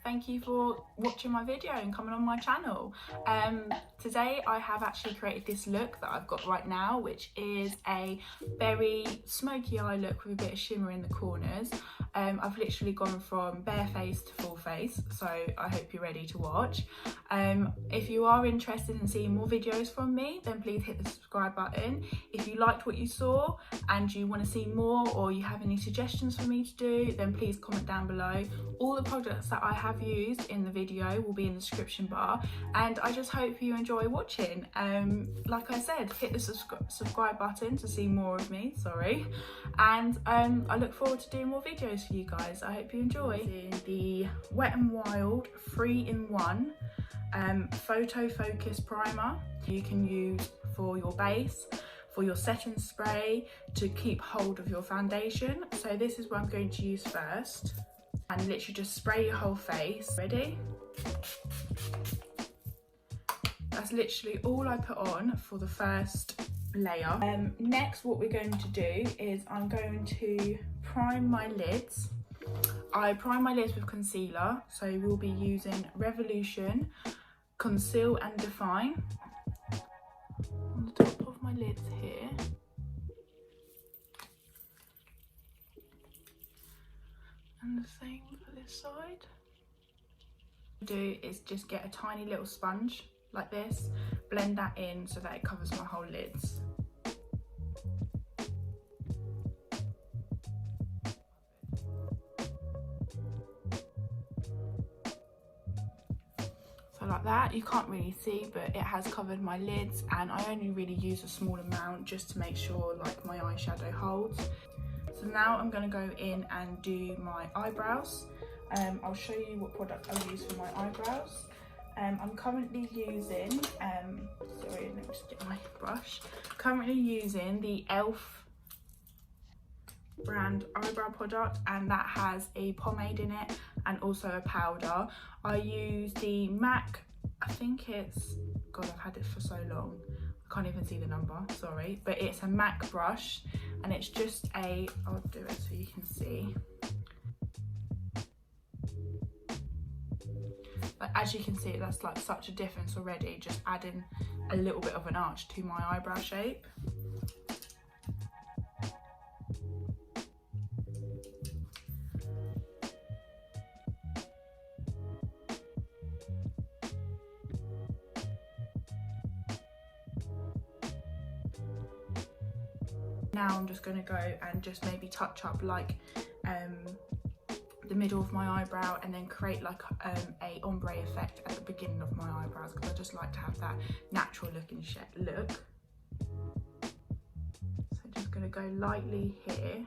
thank you for watching my video and coming on my channel. Today I have actually created this look that I've got right now, which is a very smoky eye look with a bit of shimmer in the corners. I've literally gone from bare face to full face, so I hope you're ready to watch. If you are interested in seeing more videos from me, then please hit the subscribe button. If you liked what you saw and you want to see more, or you have any suggestions for me to do, then please comment down below. All the products that I have used in the video will be in the description bar, and I just hope you enjoy watching. Like I said, hit the subscribe button to see more of me, and I look forward to doing more videos for you guys. I hope you enjoy. The Wet n Wild 3-in-1 Photofocus primer you can use for your base, for your setting spray, to keep hold of your foundation. So this is what I'm going to use first, and literally just spray your whole face. Ready? That's literally all I put on for the first layer. Next, what we're going to do is I'm going to prime my lids. I prime my lids with concealer, so we'll be using Revolution Conceal and Define on the top of my lids here. And the same for this side. What I do is just get a tiny little sponge like this, blend that in so that it covers my whole lids. So like that, you can't really see, but it has covered my lids, and I only really use a small amount just to make sure like my eyeshadow holds. So now I'm going to go in and do my eyebrows. I'll show you what product I use for my eyebrows. I'm currently using, sorry, let me just get my brush. Currently using the e.l.f. brand eyebrow product, and that has a pomade in it and also a powder. I use the MAC, I think it's, God, I've had it for so long, I can't even see the number, sorry, but it's a MAC brush, and it's just a, I'll do it so you can see. Like, as you can see, that's like such a difference already, just adding a little bit of an arch to my eyebrow shape. Now I'm just going to go and just maybe touch up like the middle of my eyebrow, and then create like a ombre effect at the beginning of my eyebrows, because I just like to have that natural looking look. So I'm just going to go lightly here.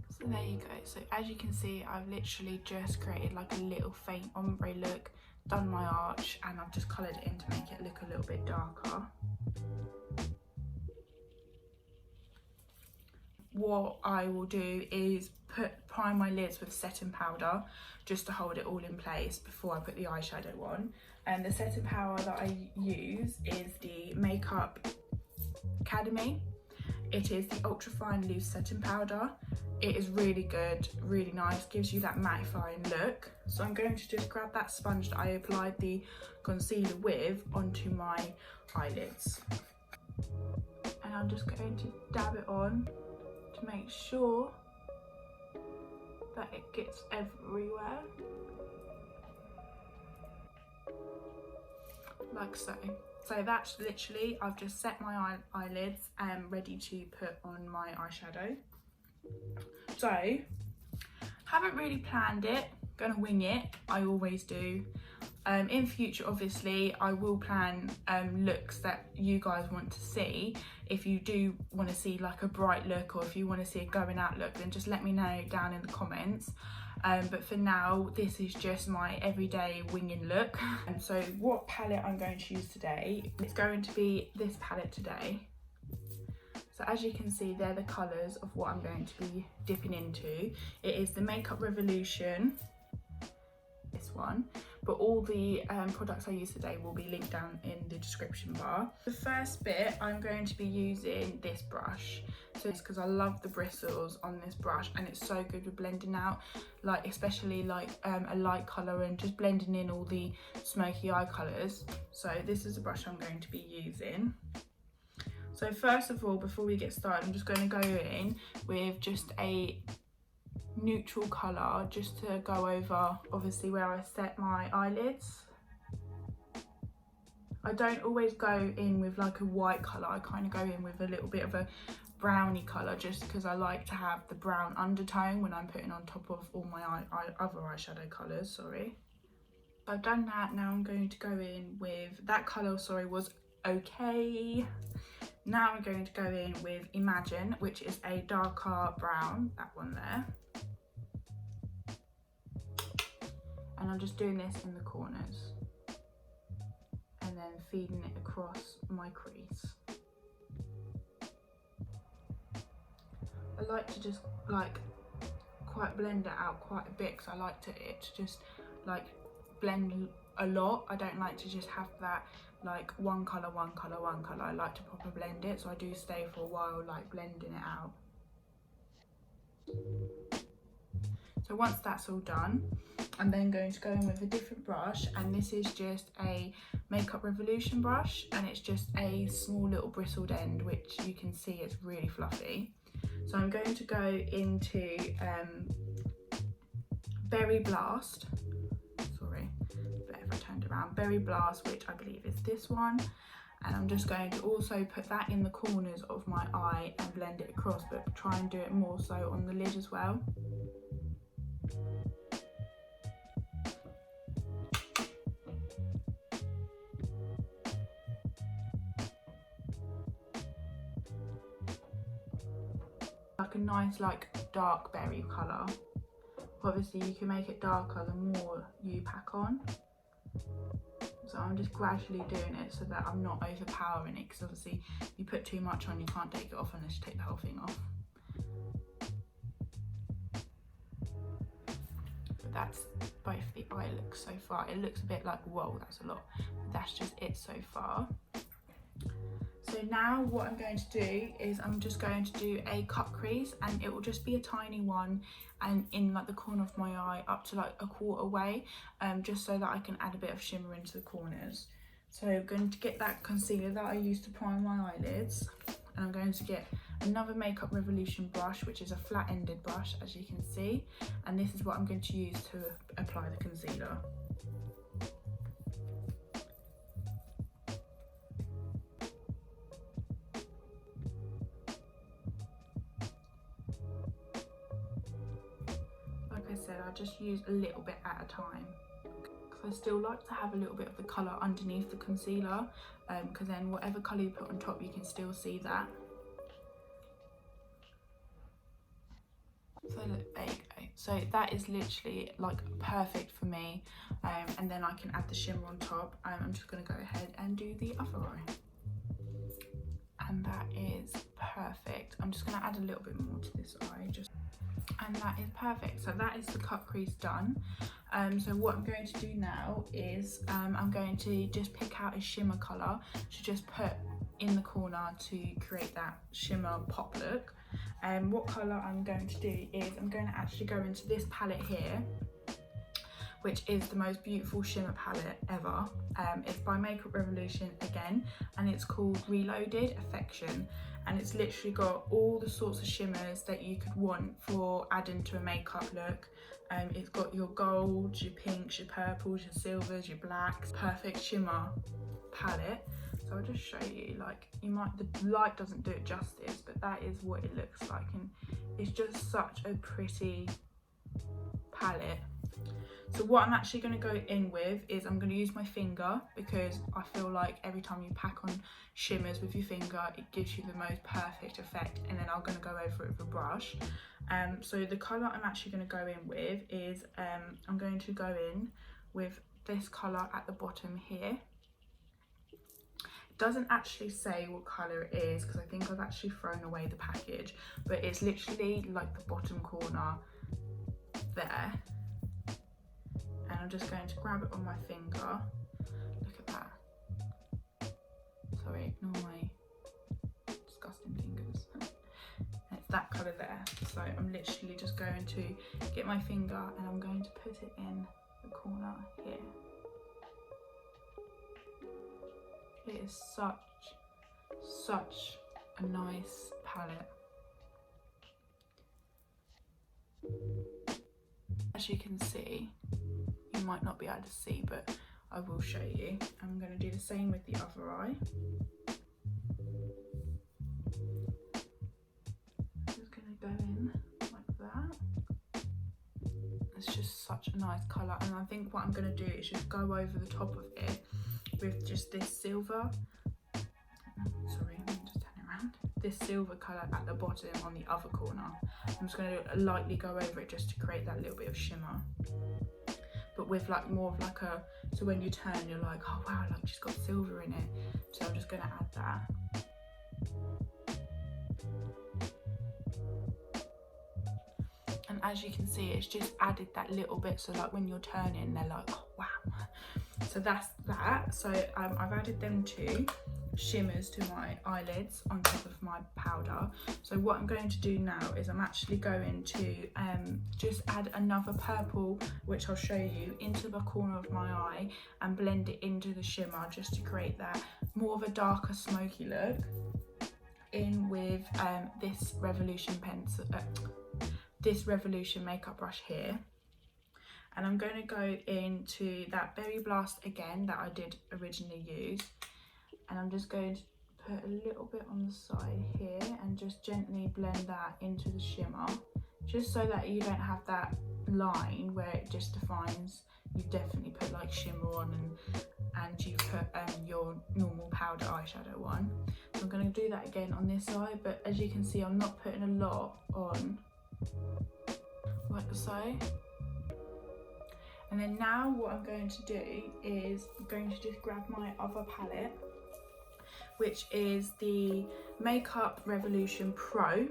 So there you go. So as you can see, I've literally just created like a little faint ombre look, done my arch, and I've just coloured it in to make it look a little bit darker. What I will do is prime my lids with setting powder just to hold it all in place before I put the eyeshadow on. And the setting powder that I use is the Makeup Academy. It is the Ulta-fine loose setting powder. It is really good, really nice, gives you that mattifying look. So I'm going to just grab that sponge that I applied the concealer with onto my eyelids. And I'm just going to dab it on to make sure that it gets everywhere, like so. So that's literally, I've just set my eyelids and ready to put on my eyeshadow. So, haven't really planned it, gonna wing it, I always do. In future, obviously, I will plan looks that you guys want to see. If you do want to see like a bright look, or if you want to see a going out look, then just let me know down in the comments. But for now, this is just my everyday winging look. And so what palette I'm going to use today, it's going to be this palette today. So as you can see, they're the colours of what I'm going to be dipping into. It is the Makeup Revolution this one, but all the products I use today will be linked down in the description bar. The first bit, I'm going to be using this brush. So it's because I love the bristles on this brush, and it's so good with blending out, like especially like a light colour and just blending in all the smoky eye colours. So this is the brush I'm going to be using. So first of all, before we get started, I'm just going to go in with just a neutral colour just to go over obviously where I set my eyelids. I don't always go in with like a white colour, I kind of go in with a little bit of a browny colour just because I like to have the brown undertone when I'm putting on top of all my other eyeshadow colours, sorry. I've done that, now I'm going to go in with, that colour, sorry, was okay. Now I'm going to go in with Imagine, which is a darker brown, that one there. And I'm just doing this in the corners and then feeding it across my crease. I like to just like quite blend it out quite a bit because I like it to just like blend a lot. I don't like to just have that like one colour, one colour, one colour. I like to proper blend it, so I do stay for a while like blending it out. So once that's all done, I'm then going to go in with a different brush, and this is just a Makeup Revolution brush, and it's just a small little bristled end, which you can see it's really fluffy. So I'm going to go into Berry Blast, sorry, but if I turned around, Berry Blast, which I believe is this one, and I'm just going to also put that in the corners of my eye and blend it across, but try and do it more so on the lid as well. Like a nice like dark berry colour. Obviously you can make it darker the more you pack on. So I'm just gradually doing it so that I'm not overpowering it, because obviously you put too much on, you can't take it off unless you take the whole thing off. But that's both the eye looks so far. It looks a bit like, whoa, that's a lot. But that's just it so far. So now what I'm going to do is I'm just going to do a cut crease, and it will just be a tiny one and in like the corner of my eye up to like a quarter way, just so that I can add a bit of shimmer into the corners. So I'm going to get that concealer that I used to prime my eyelids, and I'm going to get another Makeup Revolution brush, which is a flat-ended brush, as you can see, and this is what I'm going to use to apply the concealer. I just use a little bit at a time, because I still like to have a little bit of the colour underneath the concealer, because then whatever colour you put on top you can still see that. So look, there you go. So that is literally like perfect for me, and then I can add the shimmer on top. I'm just going to go ahead and do the other eye, and that is perfect. I'm just going to add a little bit more to this eye, and that is perfect. So that is the cut crease done. So what I'm going to do now is I'm going to just pick out a shimmer colour to just put in the corner to create that shimmer pop look. What colour I'm going to do is I'm going to actually go into this palette here, which is the most beautiful shimmer palette ever. It's by Makeup Revolution again, and it's called Reloaded Affection, and it's literally got all the sorts of shimmers that you could want for adding to a makeup look. It's got your golds, your pinks, your purples, your silvers, your blacks, perfect shimmer palette. So I'll just show you, like, the light doesn't do it justice, but that is what it looks like, and it's just such a pretty palette. So what I'm actually going to go in with is I'm going to use my finger, because I feel like every time you pack on shimmers with your finger, it gives you the most perfect effect, and then I'm going to go over it with a brush. So the colour I'm actually going to go in with is, I'm going to go in with this colour at the bottom here. It doesn't actually say what colour it is, because I think I've actually thrown away the package, but it's literally like the bottom corner there. And I'm just going to grab it on my finger. Look at that. Sorry, ignore my disgusting fingers. It's that colour there. So I'm literally just going to get my finger and I'm going to put it in the corner here. It is such a nice palette. As you can see, you might not be able to see, but I will show you. I'm going to do the same with the other eye. Just going to go in like that. It's just such a nice colour, and I think what I'm going to do is just go over the top of it with just this silver. Sorry, let me just turn it around. This silver colour at the bottom on the other corner. I'm just going to lightly go over it just to create that little bit of shimmer, but with like more of like a, so when you turn you're like, oh wow, like she's got silver in it. So I'm just going to add that. And as you can see, it's just added that little bit, so like when you're turning they're like, oh wow. So that's that. So I've added them two shimmers to my eyelids on top of my powder. So what I'm going to do now is I'm actually going to just add another purple, which I'll show you, into the corner of my eye and blend it into the shimmer just to create that more of a darker smoky look, in with this Revolution pencil, this Revolution makeup brush here. And I'm going to go into that Berry Blast again that I did originally use, and I'm just going to put a little bit on the side here and just gently blend that into the shimmer, just so that you don't have that line where it just defines. You've definitely put like shimmer on and you've put your normal powder eyeshadow on. So I'm going to do that again on this side, but as you can see, I'm not putting a lot on, like so. And then now what I'm going to do is I'm going to just grab my other palette, which is the Makeup Revolution Pro,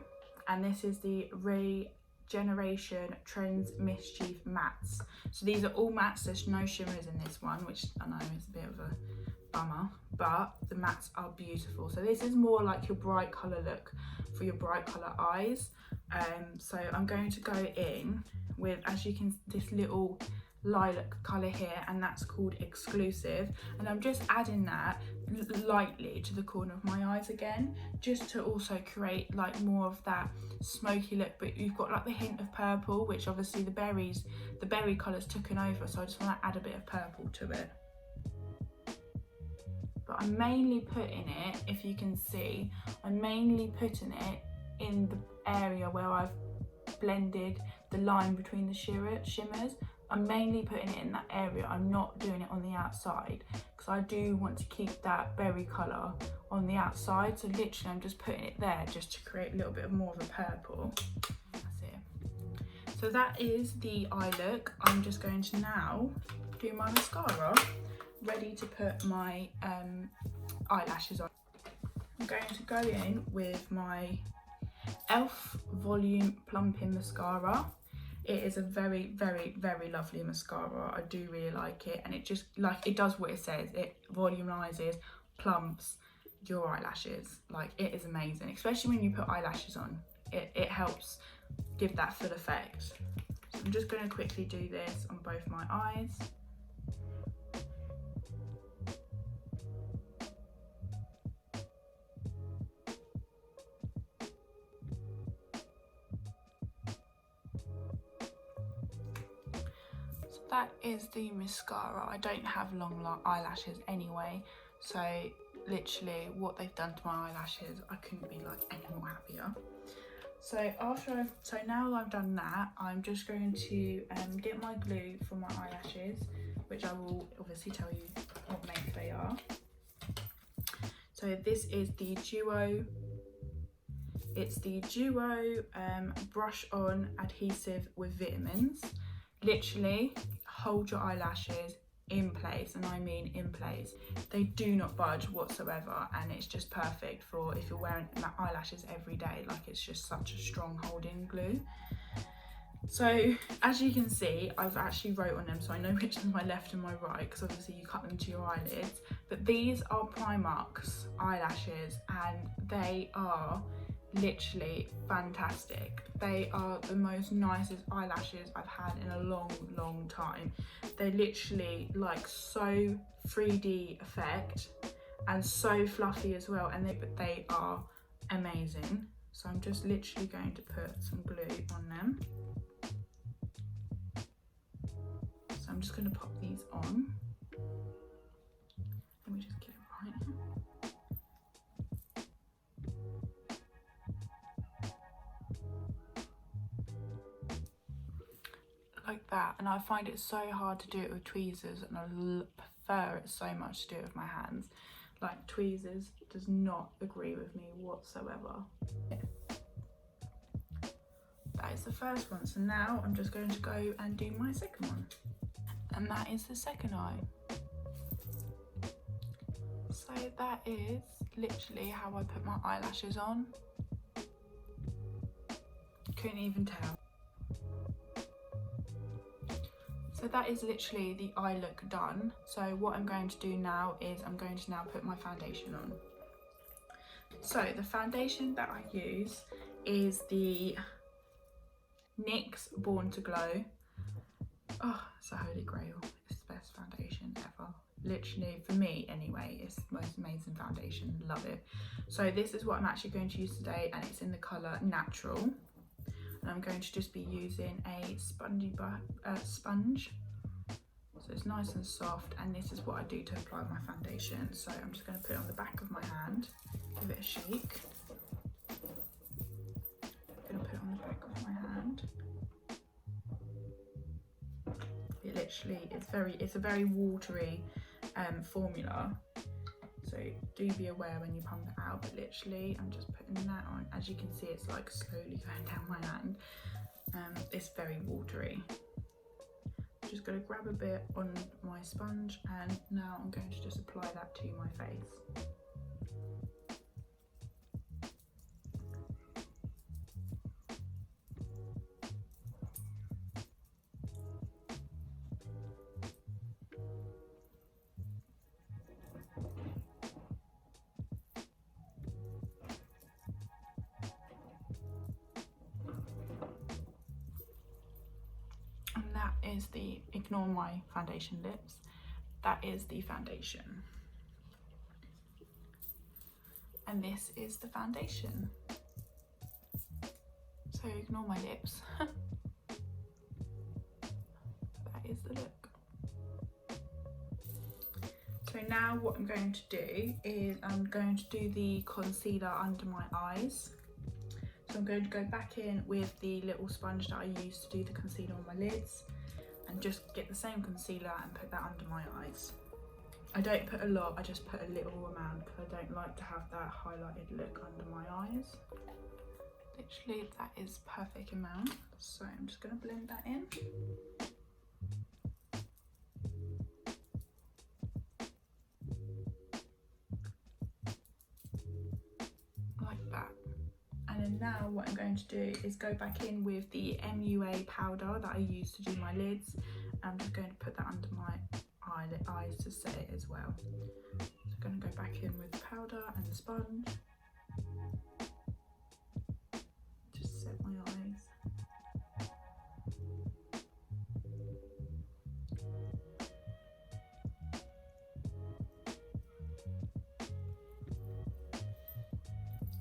and this is the Regeneration Trends Mischief mattes. So these are all mattes, there's no shimmers in this one, which I know is a bit of a bummer, but the mattes are beautiful. So this is more like your bright colour look for your bright colour eyes. So I'm going to go in with, as you can, this little lilac colour here, and that's called Exclusive, and I'm just adding that lightly to the corner of my eyes again, just to also create like more of that smoky look, but you've got like the hint of purple, which obviously the berry colour's taken over, so I just want to add a bit of purple to it. But I'm mainly putting it, if you can see, I'm mainly putting it in the area where I've blended the line between the shimmers. I'm mainly putting it in that area. I'm not doing it on the outside because I do want to keep that berry colour on the outside. So literally I'm just putting it there just to create a little bit more of a purple. That's it. So that is the eye look. I'm just going to now do my mascara, ready to put my eyelashes on. I'm going to go in with my e.l.f. Volume Plumping Mascara. It is a very, very, very lovely mascara. I do really like it, and it just, like, it does what it says. It volumizes, plumps your eyelashes. Like, it is amazing, especially when you put eyelashes on. It helps give that full effect. So I'm just going to quickly do this on both my eyes. That is the mascara. I don't have long eyelashes anyway, so literally what they've done to my eyelashes, I couldn't be like any more happier. So now I've done that, I'm just going to get my glue for my eyelashes, which I will obviously tell you what make they are. So this is the Duo. It's the Duo Brush On Adhesive with Vitamins. Literally hold your eyelashes in place, and I mean in place. They do not budge whatsoever, and it's just perfect for if you're wearing eyelashes every day. Like, it's just such a strong holding glue. So as you can see, I've actually wrote on them so I know which is my left and my right, because obviously you cut them to your eyelids. But these are Primark's eyelashes and they are literally fantastic. They are the most nicest eyelashes I've had in a long time. They're literally like so 3D effect and so fluffy as well, and they are amazing. So I'm just literally going to put some glue on them. So I'm just going to pop these on. Let me just get it right. Like that, and I find it so hard to do it with tweezers, and I prefer it so much to do it with my hands. Like, tweezers does not agree with me whatsoever. That is the first one, so now I'm just going to go and do my second one, and that is the second eye. So that is literally how I put my eyelashes on. Couldn't even tell. So that is literally the eye look done. So what I'm going to do now is I'm going to now put my foundation on. So the foundation that I use is the NYX Born to Glow. Oh, it's a holy grail. It's the best foundation ever. Literally, for me anyway, it's the most amazing foundation. Love it. So this is what I'm actually going to use today, and it's in the colour Natural. And I'm going to just be using a sponge. So it's nice and soft, and this is what I do to apply my foundation. So I'm just going to put it on the back of my hand, give it a shake. I'm going to put it on the back of my hand. It literally, it's a very watery formula. So do be aware when you pump it out, but literally I'm just putting that on. As you can see, it's like slowly going down my hand. It's very watery. I'm just going to grab a bit on my sponge, and now I'm going to just apply that to my face. Is the, ignore my foundation lips, that is the foundation, and this is the foundation. So ignore my lips. That is the look. So now what I'm going to do is I'm going to do the concealer under my eyes. So I'm going to go back in with the little sponge that I used to do the concealer on my lids, and just get the same concealer and put that under my eyes. I don't put a lot, I just put a little amount because I don't like to have that highlighted look under my eyes. Literally, that is perfect amount. So I'm just going to blend that in. Like that. And then now what I'm going to do is go back in with the MUA powder that I used to do my lids. I'm just going to put that under my eyes to set it as well. So I'm going to go back in with the powder and the sponge. Just set my eyes.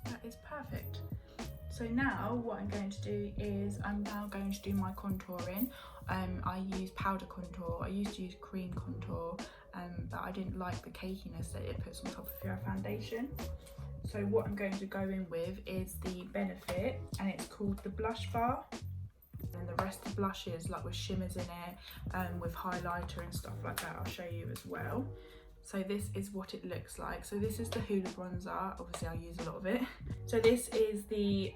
That is perfect. So now what I'm going to do is I'm now going to do my contouring. I use powder contour. I used to use cream contour, but I didn't like the cakiness that it puts on top of your foundation. So what I'm going to go in with is the Benefit, and it's called the Blush Bar. And the rest of blushes, like with shimmers in it, with highlighter and stuff like that, I'll show you as well. So this is what it looks like. So this is the Hoola bronzer. Obviously I use a lot of it. So this is the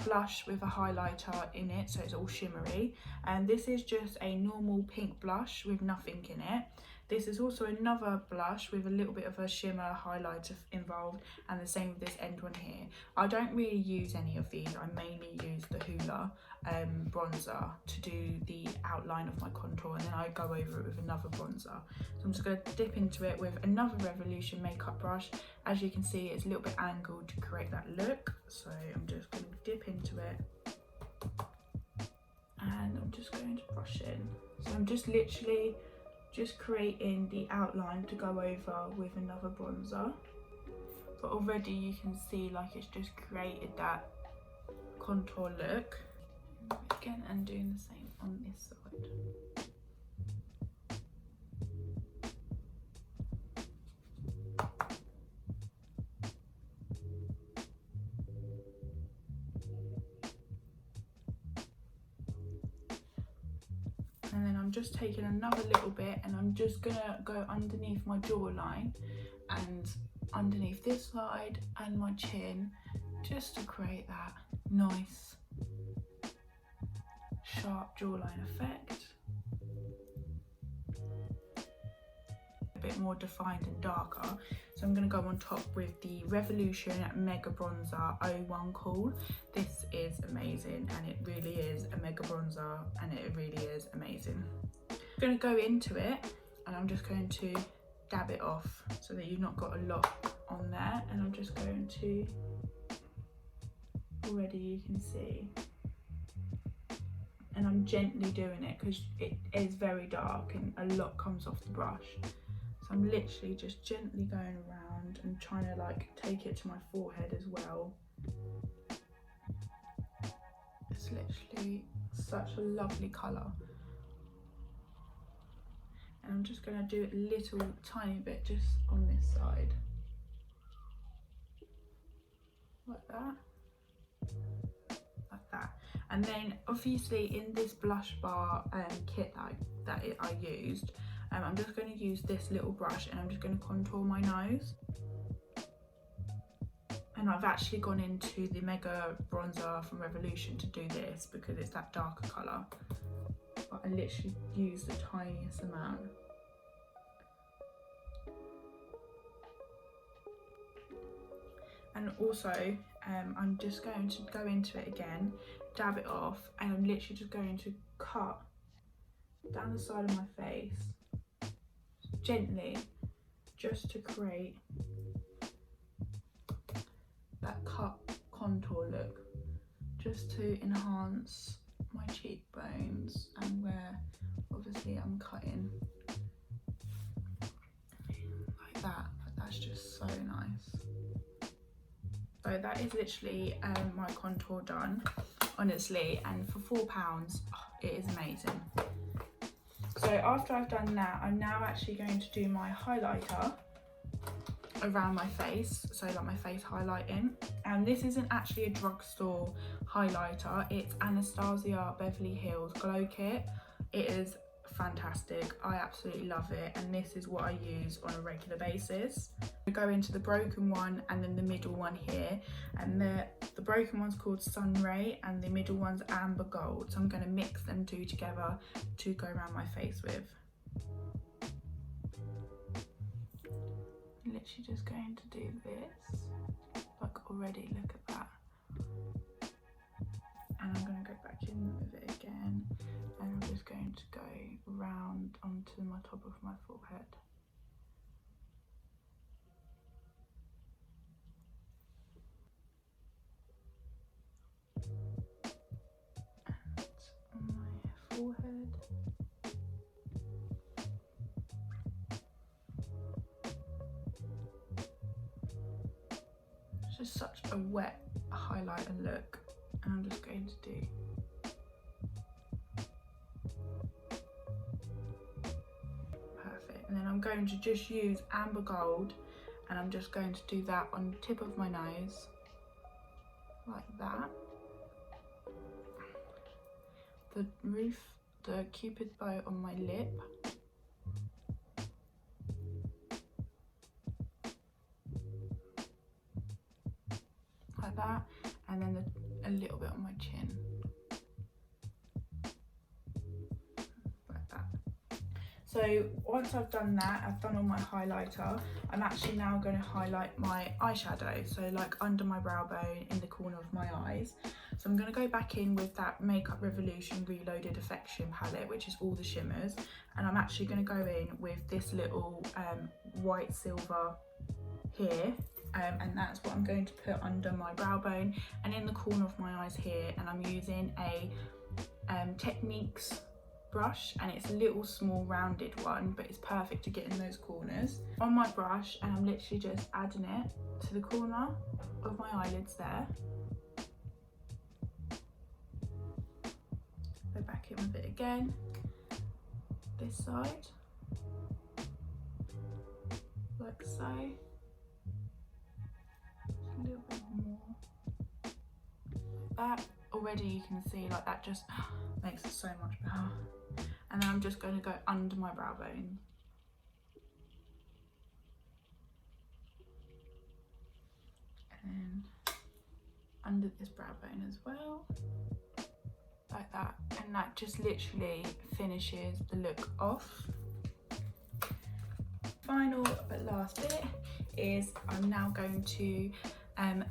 blush with a highlighter in it, so it's all shimmery. And this is just a normal pink blush with nothing in it. This is also another blush with a little bit of a shimmer highlighter involved, and the same with this end one here. I don't really use any of these. I mainly use the Hoola bronzer to do the outline of my contour, and then I go over it with another bronzer. So I'm just going to dip into it with another Revolution makeup brush. As you can see, it's a little bit angled to create that look, so I'm just going to dip into it and I'm just going to brush in. So I'm just literally just creating the outline to go over with another bronzer, but already you can see like it's just created that contour look. Again, and doing the same on this side. And then I'm just taking another little bit and I'm just gonna go underneath my jawline and underneath this side and my chin, just to create that nice sharp jawline effect. A bit more defined and darker. So I'm going to go on top with the Revolution Mega Bronzer 01 Cool. This is amazing, and it really is a mega bronzer, and it really is amazing. I'm going to go into it and I'm just going to dab it off so that you've not got a lot on there, and I'm just going to, already you can see, and I'm gently doing it because it is very dark and a lot comes off the brush. So I'm literally just gently going around and trying to like take it to my forehead as well. It's literally such a lovely colour. And I'm just going to do a little tiny bit just on this side. Like that. Like that. And then obviously in this blush bar kit that I used, I'm just going to use this little brush and I'm just going to contour my nose. And I've actually gone into the Mega Bronzer from Revolution to do this because it's that darker colour. But I literally use the tiniest amount. And also, I'm just going to go into it again, dab it off, and I'm literally just going to cut down the side of my face, gently, just to create that cut contour look, just to enhance my cheekbones and where obviously I'm cutting like that. That's just so nice. So that is literally my contour done, honestly, and for £4, it is amazing. So after I've done that, I'm now actually going to do my highlighter around my face, so like my face highlighting. And this isn't actually a drugstore highlighter, it's Anastasia Beverly Hills Glow Kit. It is fantastic, I absolutely love it, and this is what I use on a regular basis. I go into the broken one and then the middle one here, and the broken one's called Sun Ray and the middle one's Amber Gold, so I'm going to mix them two together to go around my face with. I'm literally just going to do this, like already, look at that. And I'm going to go back in with it again, and I'm just going to go round onto my top of my forehead. And on my forehead. It's just such a wet highlighter look, and I'm just going to do perfect. And then I'm going to just use Amber Gold, and I'm just going to do that on the tip of my nose, like that. The cupid bow on my lip. Like that, and then a little bit on my chin. Like that. So once I've done that, I've done all my highlighter, I'm actually now going to highlight my eyeshadow, so like under my brow bone, in the corner of my eyes. So I'm going to go back in with that Makeup Revolution Reloaded Affection palette, which is all the shimmers, and I'm actually going to go in with this little white silver here, and that's what I'm going to put under my brow bone and in the corner of my eyes here. And I'm using a Techniques brush, and it's a little small rounded one, but it's perfect to get in those corners on my brush, and I'm literally just adding it to the corner of my eyelids there. Go back in with it again, this side, like so. A little bit more like that. Already you can see like that just makes it so much better. And then I'm just going to go under my brow bone. And under this brow bone as well, like that. And that just literally finishes the look off. Final but last bit is I'm now going to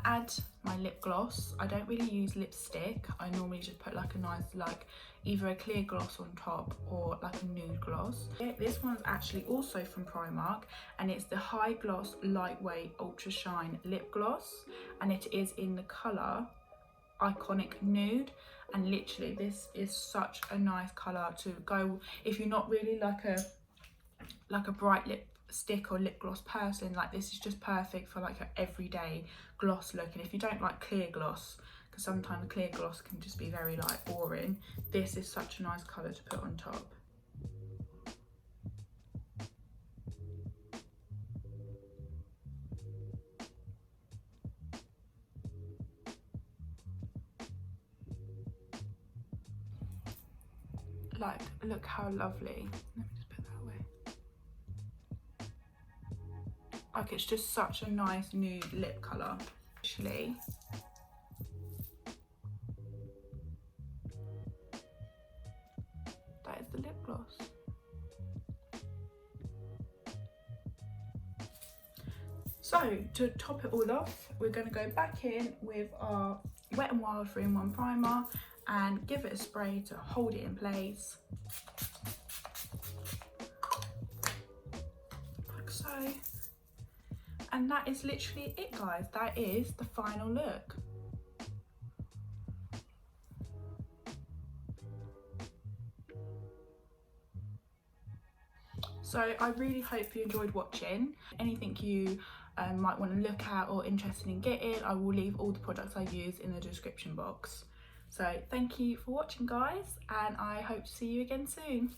add my lip gloss. I don't really use lipstick. I normally just put like a nice, like either a clear gloss on top or like a nude gloss. This one's actually also from Primark, and it's the High Gloss Lightweight Ultra Shine Lip Gloss, and it is in the colour Iconic Nude. And literally this is such a nice colour to go if you're not really like a bright lipstick or lip gloss person. Like, this is just perfect for like an everyday gloss look. And if you don't like clear gloss, because sometimes clear gloss can just be very like boring, this is such a nice colour to put on top. Like, look how lovely. Let me just put that away. Like, it's just such a nice nude lip colour. Actually, that is the lip gloss. So to top it all off, we're going to go back in with our Wet n Wild 3-in-1 primer and give it a spray to hold it in place, like so. And that is literally it, guys. That is the final look. So I really hope you enjoyed watching. Anything you might want to look at or interested in getting, I will leave all the products I use in the description box. So thank you for watching, guys, and I hope to see you again soon.